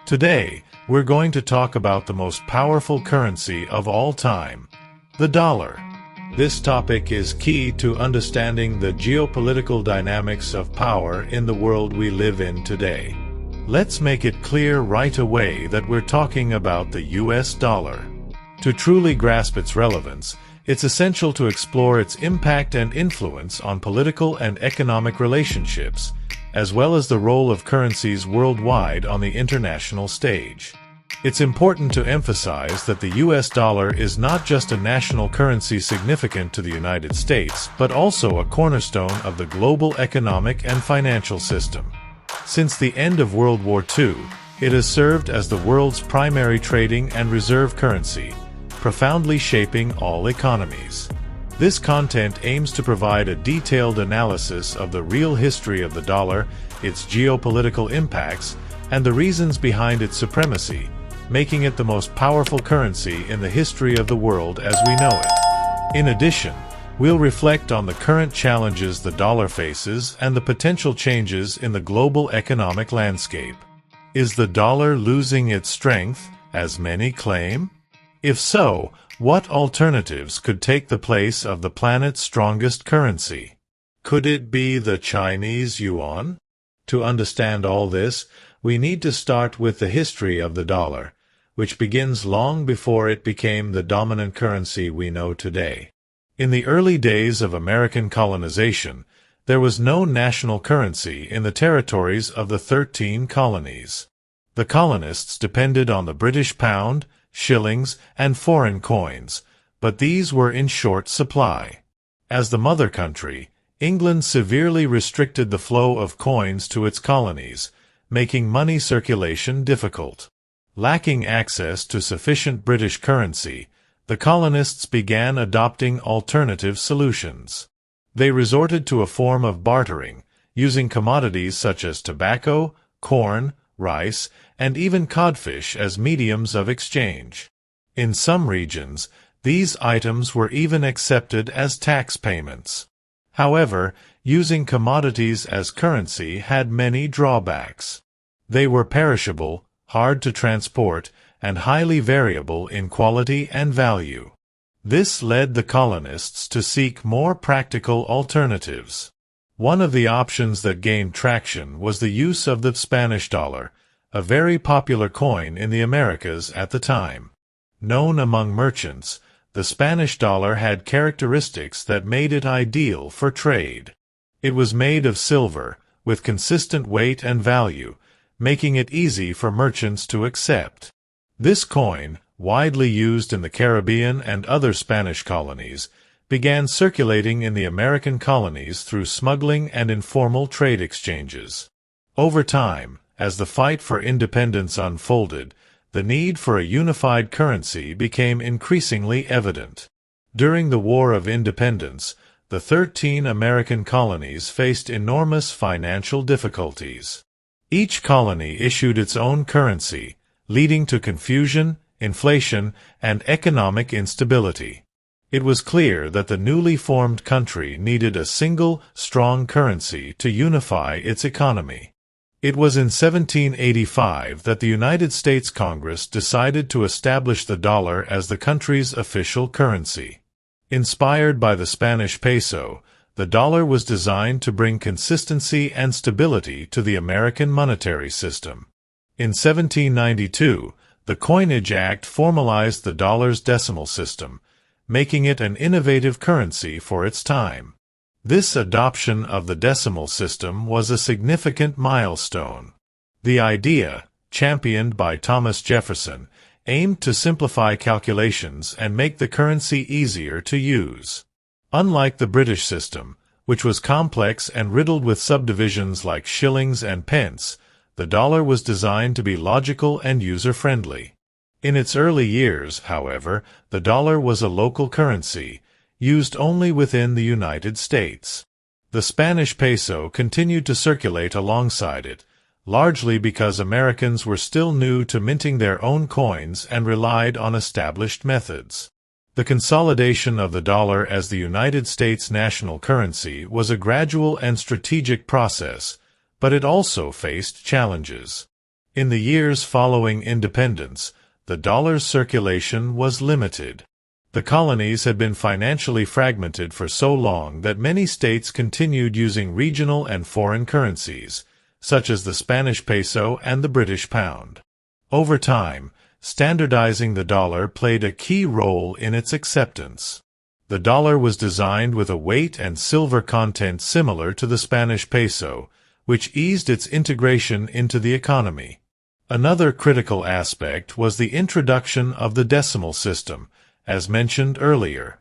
Today, we're going to talk about the most powerful currency of all time, the dollar. This topic is key to understanding the geopolitical dynamics of power in the world we live in today. Let's make it clear right away that we're talking about the US dollar. To truly grasp its relevance, it's essential to explore its impact and influence on political and economic relationships, as well as the role of currencies worldwide on the international stage. It's important to emphasize that the US dollar is not just a national currency significant to the United States, but also a cornerstone of the global economic and financial system. Since the end of World War II, it has served as the world's primary trading and reserve currency, profoundly shaping all economies. This content aims to provide a detailed analysis of the real history of the dollar, its geopolitical impacts, and the reasons behind its supremacy, making it the most powerful currency in the history of the world as we know it. In addition, we'll reflect on the current challenges the dollar faces and the potential changes in the global economic landscape. Is the dollar losing its strength, as many claim? If so, what alternatives could take the place of the planet's strongest currency? Could it be the Chinese yuan? To understand all this, we need to start with the history of the dollar, which begins long before it became the dominant currency we know today. In the early days of American colonization, there was no national currency in the territories of the 13 colonies. The colonists depended on the British pound, shillings, and foreign coins, but these were in short supply. As the mother country, England severely restricted the flow of coins to its colonies, making money circulation difficult. Lacking access to sufficient British currency, the colonists began adopting alternative solutions. They resorted to a form of bartering, using commodities such as tobacco, corn, rice, and even codfish as mediums of exchange. In some regions, these items were even accepted as tax payments. However, using commodities as currency had many drawbacks. They were perishable, hard to transport, and highly variable in quality and value. This led the colonists to seek more practical alternatives. One of the options that gained traction was the use of the Spanish dollar, a very popular coin in the Americas at the time. Known among merchants, the Spanish dollar had characteristics that made it ideal for trade. It was made of silver, with consistent weight and value, making it easy for merchants to accept. This coin, widely used in the Caribbean and other Spanish colonies, began circulating in the American colonies through smuggling and informal trade exchanges. Over time, as the fight for independence unfolded, the need for a unified currency became increasingly evident. During the War of Independence, the 13 American colonies faced enormous financial difficulties. Each colony issued its own currency, leading to confusion, inflation, and economic instability. It was clear that the newly formed country needed a single, strong currency to unify its economy. It was in 1785 that the United States Congress decided to establish the dollar as the country's official currency. Inspired by the Spanish peso, the dollar was designed to bring consistency and stability to the American monetary system. In 1792, the Coinage Act formalized the dollar's decimal system, making it an innovative currency for its time. This adoption of the decimal system was a significant milestone. The idea, championed by Thomas Jefferson, aimed to simplify calculations and make the currency easier to use. Unlike the British system, which was complex and riddled with subdivisions like shillings and pence, the dollar was designed to be logical and user-friendly. In its early years, however, the dollar was a local currency, used only within the United States. The Spanish peso continued to circulate alongside it, largely because Americans were still new to minting their own coins and relied on established methods. The consolidation of the dollar as the United States national currency was a gradual and strategic process, but it also faced challenges. In the years following independence, the dollar's circulation was limited. The colonies had been financially fragmented for so long that many states continued using regional and foreign currencies, such as the Spanish peso and the British pound. Over time, standardizing the dollar played a key role in its acceptance. The dollar was designed with a weight and silver content similar to the Spanish peso, which eased its integration into the economy. Another critical aspect was the introduction of the decimal system, as mentioned earlier.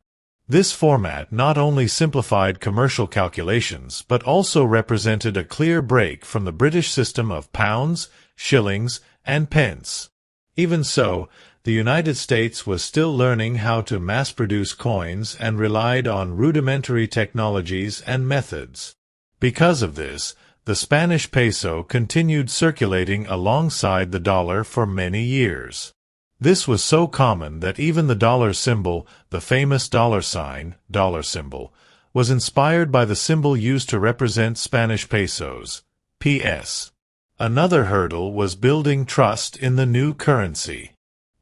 This format not only simplified commercial calculations but also represented a clear break from the British system of pounds, shillings, and pence. Even so, the United States was still learning how to mass-produce coins and relied on rudimentary technologies and methods. Because of this, the Spanish peso continued circulating alongside the dollar for many years. This was so common that even the dollar symbol, the famous dollar sign, dollar symbol, was inspired by the symbol used to represent Spanish pesos, PS. Another hurdle was building trust in the new currency.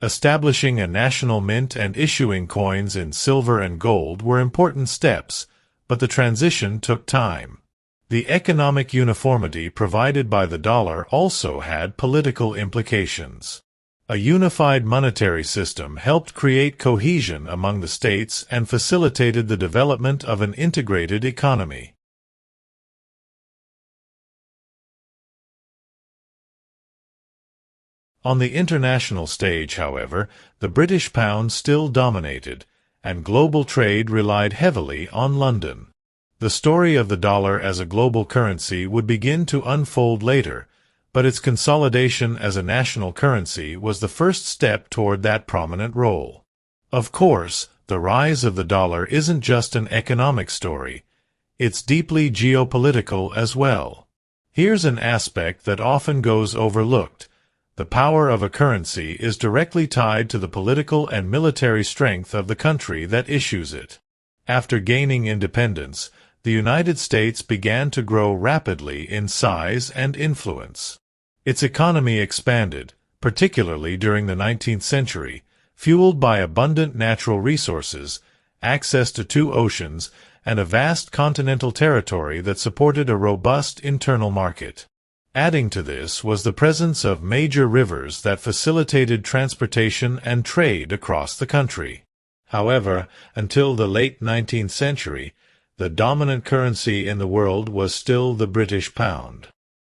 Establishing a national mint and issuing coins in silver and gold were important steps, but the transition took time. The economic uniformity provided by the dollar also had political implications. A unified monetary system helped create cohesion among the states and facilitated the development of an integrated economy. On the international stage, however, the British pound still dominated, and global trade relied heavily on London. The story of the dollar as a global currency would begin to unfold later, but its consolidation as a national currency was the first step toward that prominent role. Of course, the rise of the dollar isn't just an economic story. It's deeply geopolitical as well. Here's an aspect that often goes overlooked. The power of a currency is directly tied to the political and military strength of the country that issues it. After gaining independence, the United States began to grow rapidly in size and influence. Its economy expanded, particularly during the 19th century, fueled by abundant natural resources, access to two oceans, and a vast continental territory that supported a robust internal market. Adding to this was the presence of major rivers that facilitated transportation and trade across the country. However, until the late 19th century, the dominant currency in the world was still the British pound.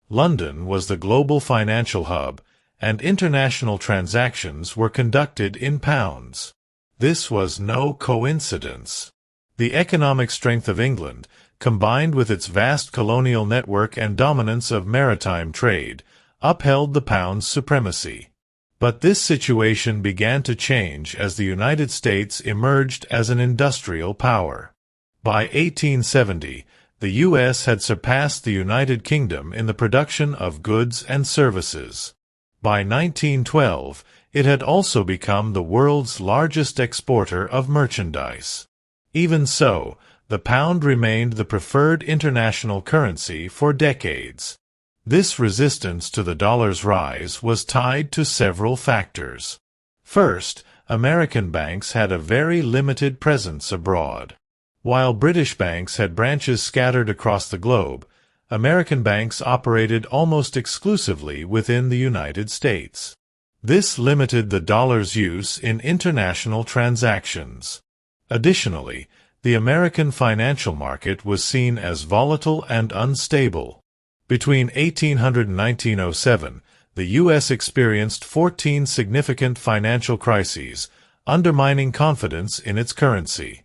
London was the global financial hub, and international transactions were conducted in pounds. This was no coincidence. The economic strength of England, combined with its vast colonial network and dominance of maritime trade, upheld the pound's supremacy. But this situation began to change as the United States emerged as an industrial power. By 1870, the U.S. had surpassed the United Kingdom in the production of goods and services. By 1912, it had also become the world's largest exporter of merchandise. Even so, the pound remained the preferred international currency for decades. This resistance to the dollar's rise was tied to several factors. First, American banks had a very limited presence abroad. While British banks had branches scattered across the globe, American banks operated almost exclusively within the United States. This limited the dollar's use in international transactions. Additionally, the American financial market was seen as volatile and unstable. Between 1800 and 1907, the U.S. experienced 14 significant financial crises, undermining confidence in its currency.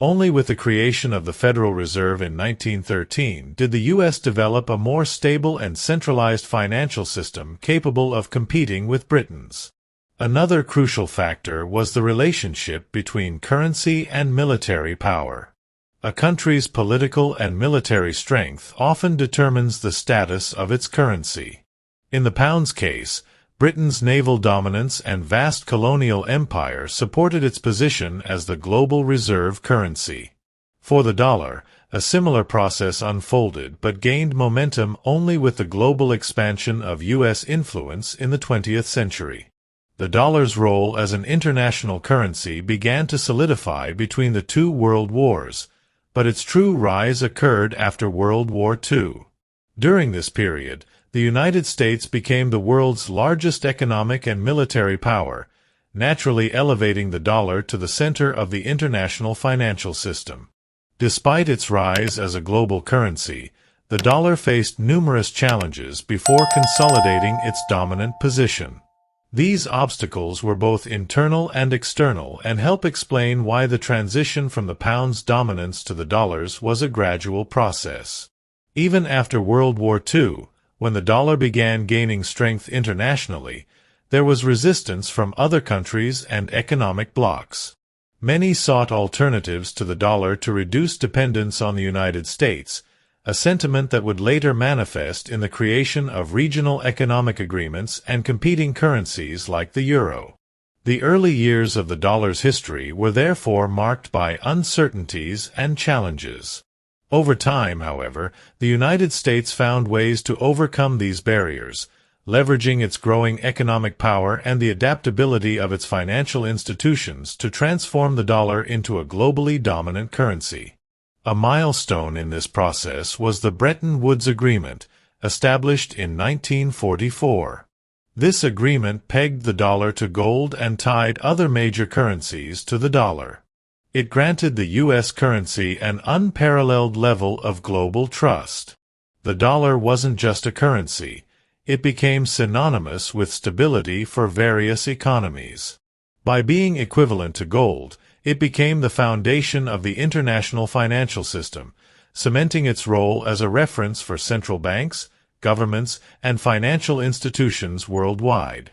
Only with the creation of the Federal Reserve in 1913 did the U.S. develop a more stable and centralized financial system capable of competing with Britain's. Another crucial factor was the relationship between currency and military power. A country's political and military strength often determines the status of its currency. In the pound's case, Britain's naval dominance and vast colonial empire supported its position as the global reserve currency. For the dollar, a similar process unfolded but gained momentum only with the global expansion of U.S. influence in the 20th century. The dollar's role as an international currency began to solidify between the two world wars, but its true rise occurred after World War II. During this period, the United States became the world's largest economic and military power, naturally elevating the dollar to the center of the international financial system. Despite its rise as a global currency, the dollar faced numerous challenges before consolidating its dominant position. These obstacles were both internal and external and help explain why the transition from the pound's dominance to the dollar's was a gradual process. Even after World War II, when the dollar began gaining strength internationally, there was resistance from other countries and economic blocs. Many sought alternatives to the dollar to reduce dependence on the United States, a sentiment that would later manifest in the creation of regional economic agreements and competing currencies like the euro. The early years of the dollar's history were therefore marked by uncertainties and challenges. Over time, however, the United States found ways to overcome these barriers, leveraging its growing economic power and the adaptability of its financial institutions to transform the dollar into a globally dominant currency. A milestone in this process was the Bretton Woods Agreement, established in 1944. This agreement pegged the dollar to gold and tied other major currencies to the dollar. It granted the U.S. currency an unparalleled level of global trust. The dollar wasn't just a currency. It became synonymous with stability for various economies. By being equivalent to gold, it became the foundation of the international financial system, cementing its role as a reference for central banks, governments, and financial institutions worldwide.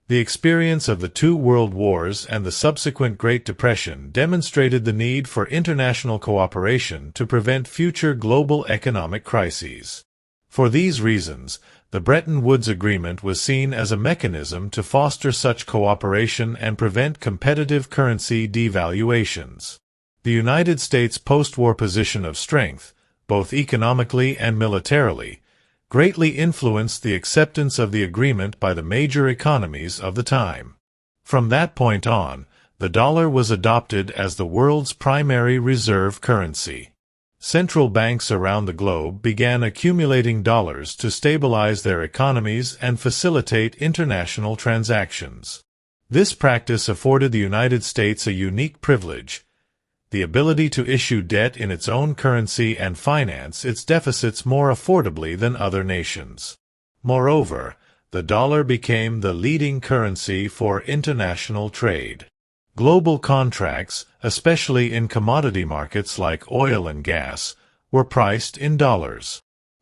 The experience of the two world wars and the subsequent Great Depression demonstrated the need for international cooperation to prevent future global economic crises. For these reasons, the Bretton Woods Agreement was seen as a mechanism to foster such cooperation and prevent competitive currency devaluations. The United States' post-war position of strength, both economically and militarily, greatly influenced the acceptance of the agreement by the major economies of the time. From that point on, the dollar was adopted as the world's primary reserve currency. Central banks around the globe began accumulating dollars to stabilize their economies and facilitate international transactions. This practice afforded the United States a unique privilege: the ability to issue debt in its own currency and finance its deficits more affordably than other nations. Moreover, the dollar became the leading currency for international trade. Global contracts, especially in commodity markets like oil and gas, were priced in dollars.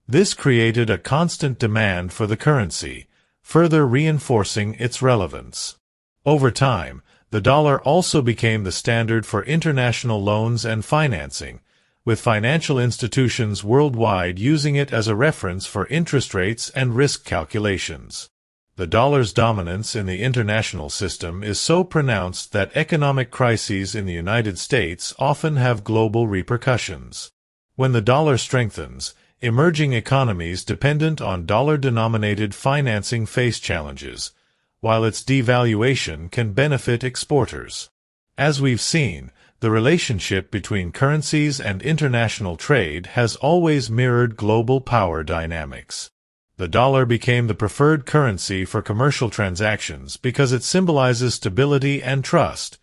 This created a constant demand for the currency, further reinforcing its relevance. Over time, the dollar also became the standard for international loans and financing, with financial institutions worldwide using it as a reference for interest rates and risk calculations. The dollar's dominance in the international system is so pronounced that economic crises in the United States often have global repercussions. When the dollar strengthens, emerging economies dependent on dollar-denominated financing face challenges, while its devaluation can benefit exporters. As we've seen, the relationship between currencies and international trade has always mirrored global power dynamics. The dollar became the preferred currency for commercial transactions because it symbolizes stability and trust,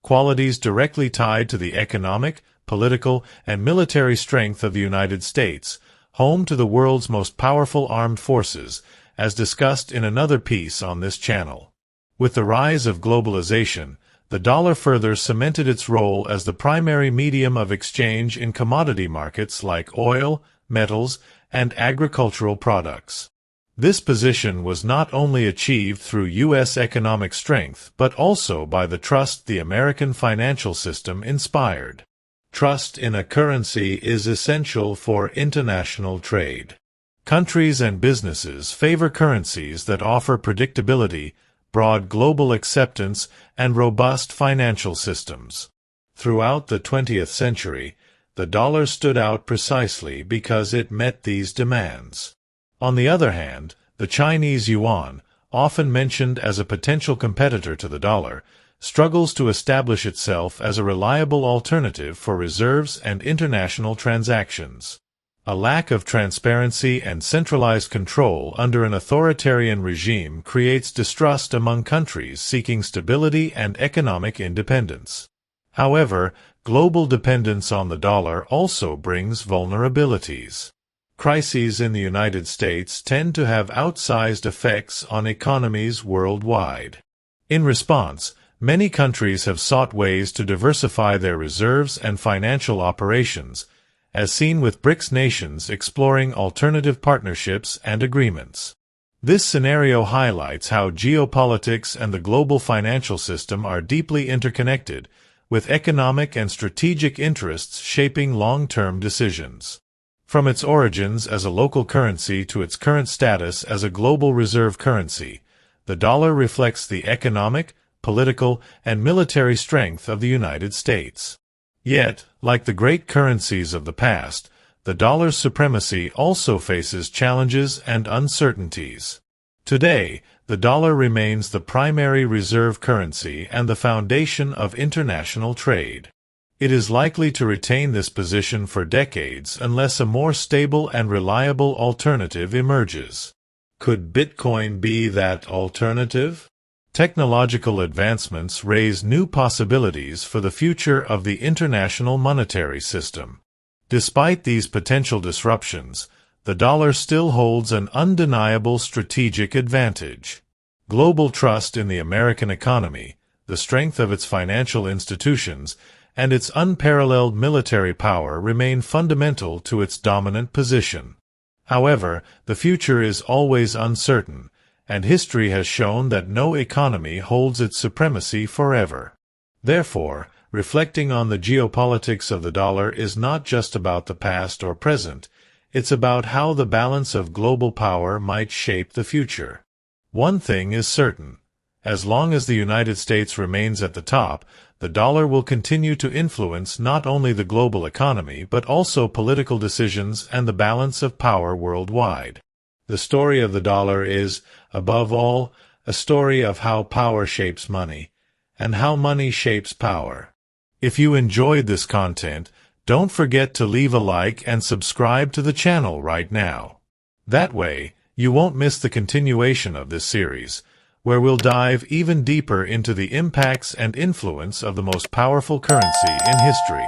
qualities directly tied to the economic, political, and military strength of the United States, home to the world's most powerful armed forces, as discussed in another piece on this channel. With the rise of globalization, the dollar further cemented its role as the primary medium of exchange in commodity markets like oil, metals, and agricultural products. This position was not only achieved through U.S. economic strength but also by the trust the American financial system inspired. Trust in a currency is essential for international trade. Countries and businesses favor currencies that offer predictability, broad global acceptance, and robust financial systems. Throughout the 20th century, the dollar stood out precisely because it met these demands. On the other hand, the Chinese yuan, often mentioned as a potential competitor to the dollar, struggles to establish itself as a reliable alternative for reserves and international transactions. A lack of transparency and centralized control under an authoritarian regime creates distrust among countries seeking stability and economic independence. However, global dependence on the dollar also brings vulnerabilities. Crises in the United States tend to have outsized effects on economies worldwide. In response, many countries have sought ways to diversify their reserves and financial operations, as seen with BRICS nations exploring alternative partnerships and agreements. This scenario highlights how geopolitics and the global financial system are deeply interconnected, with economic and strategic interests shaping long-term decisions. From its origins as a local currency to its current status as a global reserve currency, the dollar reflects the economic, political, and military strength of the United States. Yet, like the great currencies of the past, the dollar's supremacy also faces challenges and uncertainties. Today, the dollar remains the primary reserve currency and the foundation of international trade. It is likely to retain this position for decades unless a more stable and reliable alternative emerges. Could Bitcoin be that alternative? Technological advancements raise new possibilities for the future of the international monetary system. Despite these potential disruptions, the dollar still holds an undeniable strategic advantage. Global trust in the American economy, the strength of its financial institutions, and its unparalleled military power remain fundamental to its dominant position. However, the future is always uncertain, and history has shown that no economy holds its supremacy forever. Therefore, reflecting on the geopolitics of the dollar is not just about the past or present, it's about how the balance of global power might shape the future. One thing is certain. As long as the United States remains at the top, the dollar will continue to influence not only the global economy but also political decisions and the balance of power worldwide. The story of the dollar is, above all, a story of how power shapes money, and how money shapes power. If you enjoyed this content, don't forget to leave a like and subscribe to the channel right now. That way, you won't miss the continuation of this series, where we'll dive even deeper into the impacts and influence of the most powerful currency in history.